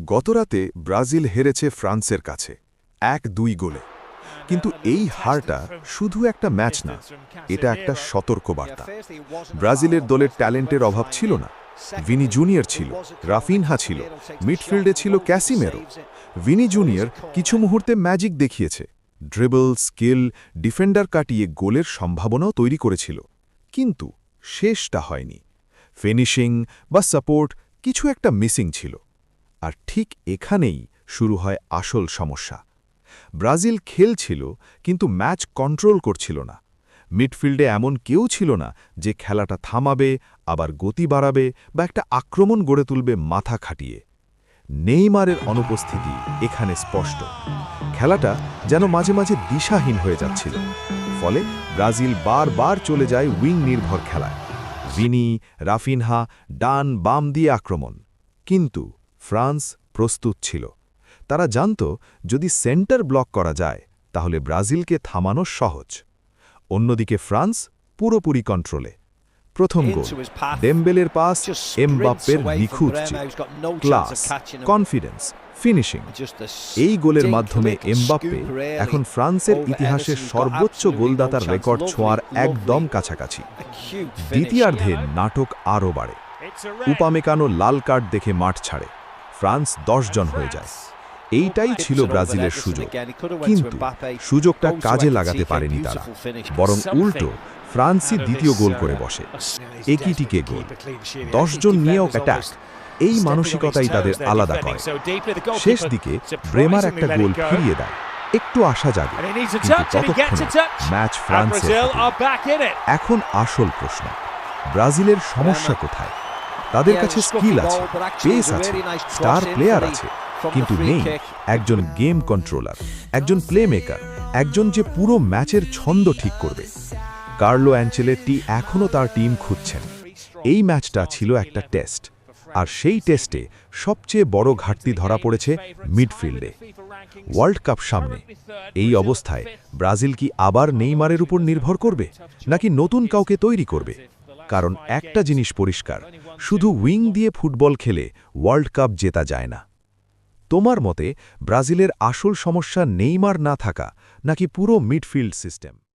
গতরাতে ব্রাজিল হেরেছে ফ্রান্সের কাছে ১-২ গোলে। কিন্তু এই হারটা শুধু একটা ম্যাচ না, এটা একটা সতর্কবার্তা। ব্রাজিলের দলের ট্যালেন্টের অভাব ছিল না। ভিনি জুনিয়র ছিল, রাফিনহা ছিল, মিডফিল্ডে ছিল ক্যাসিমেরো। ভিনি জুনিয়র কিছু মুহূর্তে ম্যাজিক দেখিয়েছে, ড্রিবল, স্কিল, ডিফেন্ডার কাটিয়ে গোলের সম্ভাবনাও তৈরি করেছিল। কিন্তু শেষটা হয়নি। ফিনিশিং বা সাপোর্ট কিছু একটা মিসিং ছিল। আর ঠিক এখানেই শুরু হয় আসল সমস্যা। ব্রাজিল খেলছিল, কিন্তু ম্যাচ কন্ট্রোল করছিল না। মিডফিল্ডে এমন কেউ ছিল না যে খেলাটা থামাবে, আবার গতি বাড়াবে বা একটা আক্রমণ গড়ে তুলবে মাথা খাটিয়ে। নেইমারের অনুপস্থিতি এখানে স্পষ্ট। খেলাটা যেন মাঝে মাঝে দিশাহীন হয়ে যাচ্ছিল। ফলে ব্রাজিল বারবার চলে যায় উইং নির্ভর খেলায়। ভিনি, রাফিনহা, ডান বাম দিয়ে আক্রমণ। কিন্তু ফ্রান্স প্রস্তুত ছিল। তারা জানত, যদি সেন্টার ব্লক করা যায় তাহলে ব্রাজিলকে থামানো সহজ। অন্যদিকে ফ্রান্স পুরোপুরি কন্ট্রোলে। প্রথম গোল, ডেম্বেলের পাস, এমবাপ্পের নিখুঁত ক্লাস, কনফিডেন্স, ফিনিশিং। এই গোলের মাধ্যমে এমবাপ্পে এখন ফ্রান্সের ইতিহাসের সর্বোচ্চ গোলদাতার রেকর্ড ছোঁয়ার একদম কাছাকাছি। দ্বিতীয়ার্ধে নাটক আরও বাড়ে। উপামেকানো লাল কার্ড দেখে মাঠ ছাড়ে। ফ্রান্স 10 জন হয়ে যায়। এইটাই ছিল ব্রাজিলের সুযোগ, কিন্তু সুযোগটা কাজে লাগাতে পারেনি তারা। বরং উল্টো ফ্রান্সই দ্বিতীয় গোল করে বসে। একিটিকে গোল, 10 জন নিয়েও অ্যাটাক। এই মানসিকতাই তাদের আলাদা করে। শেষ দিকে ব্রেমার একটা গোল ফিরিয়ে দেয়, একটু আশা জাগে। কিন্তু ততক্ষণে ম্যাচ ফ্রান্সের হাতে। এখন আসল প্রশ্ন, ব্রাজিলের সমস্যা কোথায়? তাদের কাছে স্কিল আছে, পেস আছে, স্টার প্লেয়ার আছে, কিন্তু নেই একজন গেম কন্ট্রোলার, একজন প্লেমেকার, একজন যে পুরো ম্যাচের ছন্দ ঠিক করবে। কার্লো অ্যাঞ্চেলোত্তি এখনও তার টিম খুঁজছেন। এই ম্যাচটা ছিল একটা টেস্ট, আর সেই টেস্টে সবচেয়ে বড় ঘাটতি ধরা পড়েছে মিডফিল্ডে। ওয়ার্ল্ড কাপ সামনে, এই অবস্থায় ব্রাজিল কি আবার নেইমারের উপর নির্ভর করবে, নাকি নতুন কাউকে তৈরি করবে? কারণ একটা জিনিস পরিষ্কার, শুধু উইং দিয়ে ফুটবল খেলে ওয়ার্ল্ড কাপ জেতা যায় না। তোমার মতে ব্রাজিলের আসল সমস্যা নেইমার না থাকা, নাকি পুরো মিডফিল্ড সিস্টেম?